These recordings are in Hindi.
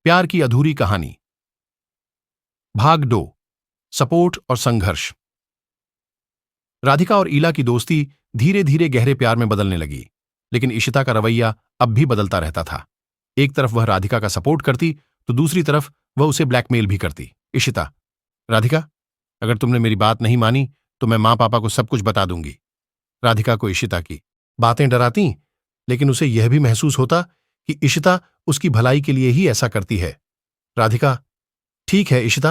प्यार की अधूरी कहानी। भाग 2। सपोर्ट और संघर्ष। राधिका और ईला की दोस्ती धीरे धीरे गहरे प्यार में बदलने लगी, लेकिन इशिता का रवैया अब भी बदलता रहता था। एक तरफ वह राधिका का सपोर्ट करती तो दूसरी तरफ वह उसे ब्लैकमेल भी करती। इशिता: राधिका, अगर तुमने मेरी बात नहीं मानी तो मैं मां पापा को सब कुछ बता दूंगी। राधिका को इशिता की बातें डराती, लेकिन उसे यह भी महसूस होता कि इशिता उसकी भलाई के लिए ही ऐसा करती है। राधिका: ठीक है इशिता,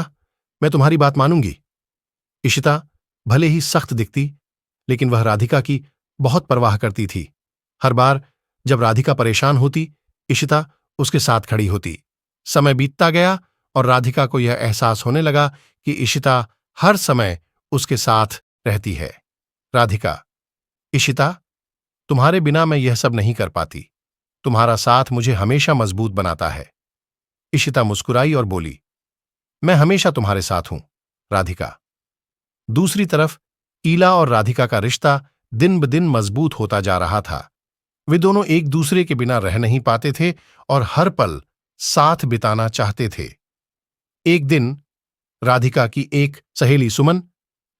मैं तुम्हारी बात मानूंगी। इशिता भले ही सख्त दिखती, लेकिन वह राधिका की बहुत परवाह करती थी। हर बार जब राधिका परेशान होती, इशिता उसके साथ खड़ी होती। समय बीतता गया और राधिका को यह एहसास होने लगा कि इशिता हर समय उसके साथ रहती है। राधिका: इशिता, तुम्हारे बिना मैं यह सब नहीं कर पाती। तुम्हारा साथ मुझे हमेशा मजबूत बनाता है। इशिता मुस्कुराई और बोली, मैं हमेशा तुम्हारे साथ हूं। राधिका। दूसरी तरफ ईला और राधिका का रिश्ता दिन ब दिन मजबूत होता जा रहा था। वे दोनों एक दूसरे के बिना रह नहीं पाते थे और हर पल साथ बिताना चाहते थे। एक दिन राधिका की एक सहेली सुमन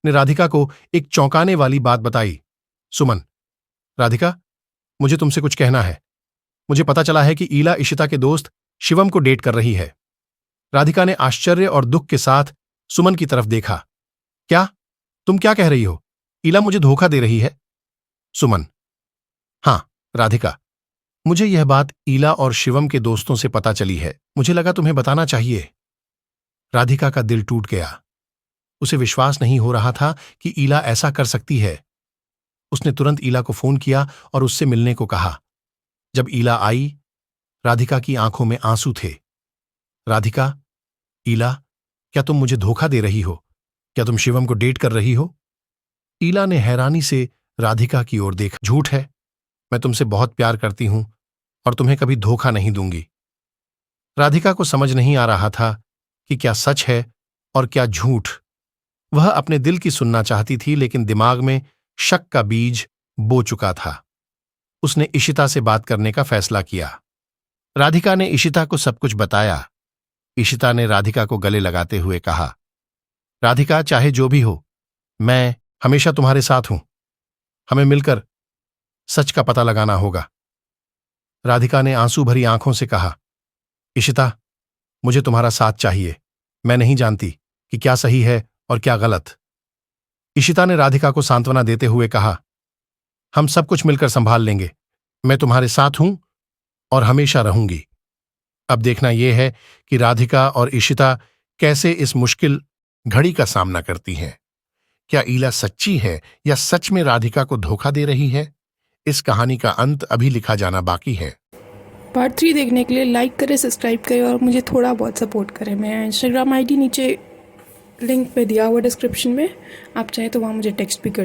ने राधिका को एक चौंकाने वाली बात बताई। सुमन: राधिका, मुझे तुमसे कुछ कहना है। मुझे पता चला है कि ईला इशिता के दोस्त शिवम को डेट कर रही है। राधिका ने आश्चर्य और दुख के साथ सुमन की तरफ देखा। क्या? तुम क्या कह रही हो? ईला मुझे धोखा दे रही है? सुमन: हां राधिका, मुझे यह बात ईला और शिवम के दोस्तों से पता चली है। मुझे लगा तुम्हें बताना चाहिए। राधिका का दिल टूट गया। उसे विश्वास नहीं हो रहा था कि ईला ऐसा कर सकती है। उसने तुरंत ईला को फोन किया और उससे मिलने को कहा। जब ईला आई, राधिका की आंखों में आंसू थे। राधिका: ईला, क्या तुम मुझे धोखा दे रही हो? क्या तुम शिवम को डेट कर रही हो? ईला ने हैरानी से राधिका की ओर देखा। झूठ है, मैं तुमसे बहुत प्यार करती हूं और तुम्हें कभी धोखा नहीं दूंगी। राधिका को समझ नहीं आ रहा था कि क्या सच है और क्या झूठ। वह अपने दिल की सुनना चाहती थी, लेकिन दिमाग में शक का बीज बो चुका था। उसने इशिता से बात करने का फैसला किया। राधिका ने इशिता को सब कुछ बताया। इशिता ने राधिका को गले लगाते हुए कहा, राधिका, चाहे जो भी हो, मैं हमेशा तुम्हारे साथ हूं। हमें मिलकर सच का पता लगाना होगा। राधिका ने आंसू भरी आंखों से कहा, इशिता, मुझे तुम्हारा साथ चाहिए। मैं नहीं जानती कि क्या सही है और क्या गलत। इशिता ने राधिका को सांत्वना देते हुए कहा, हम सब कुछ मिलकर संभाल लेंगे। मैं तुम्हारे साथ हूं और हमेशा रहूंगी। अब देखना यह है कि राधिका और इशिता कैसे इस मुश्किल घड़ी का सामना करती हैं। क्या ईला सच्ची है या सच में राधिका को धोखा दे रही है? इस कहानी का अंत अभी लिखा जाना बाकी है। पार्ट 3 देखने के लिए लाइक करें, सब्सक्राइब करें और मुझे थोड़ा बहुत सपोर्ट करें। मेरा इंस्टाग्राम आईडी नीचे लिंक पे दिया हुआ डिस्क्रिप्शन में, आप चाहें तो वहाँ मुझे टेक्स्ट भी कर सकते हैं।